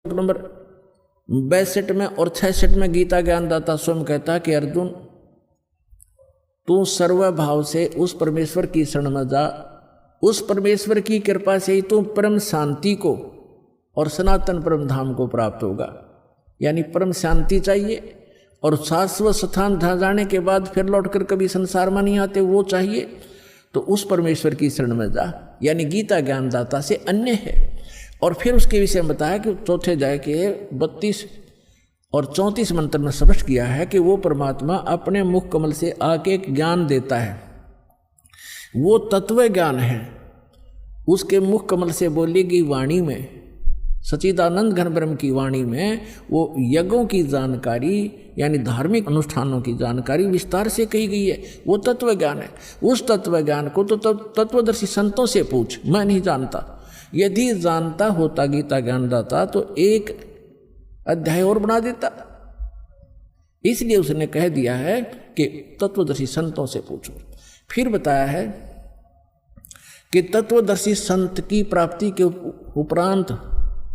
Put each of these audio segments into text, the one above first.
Number 62 में और 66 में गीता ज्ञानदाता स्वयं कहता है कि अर्जुन तू सर्वभाव से उस परमेश्वर की शरण में जा, उस परमेश्वर की कृपा से ही तू परम शांति को और सनातन परम धाम को प्राप्त होगा। यानी परम शांति चाहिए और शाश्वत स्थान जहाँ जाने के बाद फिर लौटकर कभी संसार में नहीं आते वो चाहिए, तो उस परमेश्वर की शरण में जा। यानी गीता ज्ञानदाता से अन्य है। और फिर उसके विषय में बताया कि चौथे अध्याय के 32 और 34 मंत्र में स्पष्ट किया है कि वो परमात्मा अपने मुख कमल से आके एक ज्ञान देता है, वो तत्व ज्ञान है। उसके मुख कमल से बोली गई वाणी में, सच्चिदानंद घन ब्रह्म की वाणी में, वो यज्ञों की जानकारी यानी धार्मिक अनुष्ठानों की जानकारी विस्तार से कही गई है। वो तत्व ज्ञान है। उस तत्व ज्ञान को तो तत्वदर्शी संतों से पूछ, मैं नहीं जानता। यदि जानता होता गीता ज्ञानदाता तो एक अध्याय और बना देता। इसलिए उसने कह दिया है कि तत्वदर्शी संतों से पूछो। फिर बताया है कि तत्वदर्शी संत की प्राप्ति के उपरांत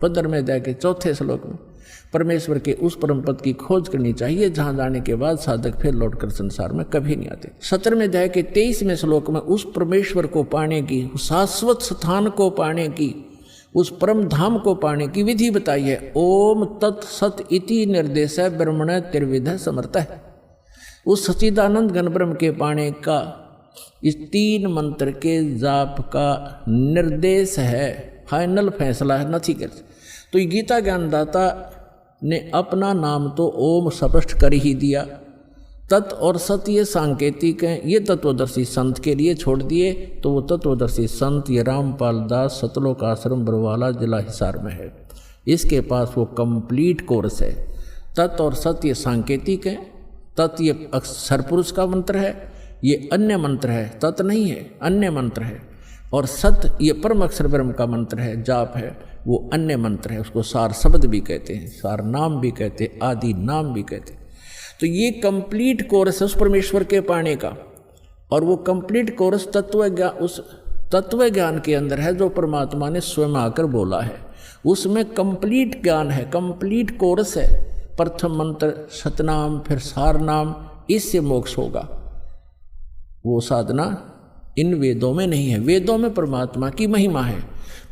15वें अध्याय के 4थे श्लोक में परमेश्वर के उस परम पद की खोज करनी चाहिए जहां जाने के बाद साधक फिर लौटकर संसार में कभी नहीं आते। 17वें अध्याय के 23वें श्लोक में उस परमेश्वर को पाने की, शाश्वत स्थान को पाने की, उस परम धाम को पाने की विधि बताई है। ओम तत्सत इति निर्देश ब्रह्मण त्रिविध समर्थ है। उस सच्चिदानंद घन ब्रह्म के पाने का इस 3 मंत्र के जाप का निर्देश है, फाइनल फैसला है, नथी कर। तो ये गीता ज्ञानदाता ने अपना नाम तो ओम स्पष्ट कर ही दिया। तत् और सत ये सांकेतिक हैं, ये तत्वदर्शी संत के लिए छोड़ दिए। तो वो तत्वदर्शी संत ये रामपाल दास सतलोक आश्रम बरवाला जिला हिसार में है। इसके पास वो कंप्लीट कोर्स है। तत् और सत ये सांकेतिक हैं। तत् ये अक्षर पुरुष का मंत्र है, ये अन्य मंत्र है, तत् नहीं है, अन्य मंत्र है। और सत ये परम अक्षर ब्रह्म का मंत्र है, जाप है, वो अन्य मंत्र है। उसको सार शब्द भी कहते हैं, सार नाम भी कहते हैं, आदि नाम भी कहते हैं। तो ये कंप्लीट कोर्स है उस परमेश्वर के पाने का। और वो कंप्लीट कोर्स उस तत्व ज्ञान के अंदर है जो परमात्मा ने स्वयं आकर बोला है। उसमें कंप्लीट ज्ञान है, कंप्लीट कोर्स है। प्रथम मंत्र सतनाम, फिर सार नाम, इससे मोक्ष होगा। वो साधना इन वेदों में नहीं है। वेदों में परमात्मा की महिमा है।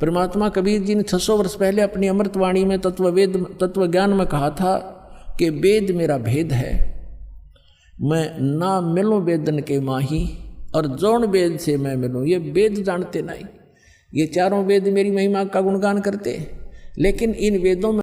परमात्मा कबीर जी ने 600 वर्ष पहले अपनी अमृतवाणी में तत्व ज्ञान में कहा था कि वेद मेरा भेद है, मैं ना मिलूं वेदन के माही, और जौन वेद से मैं मिलूं। ये वेद जानते नहीं, ये चारों वेद मेरी महिमा का गुणगान करते, लेकिन इन वेदों में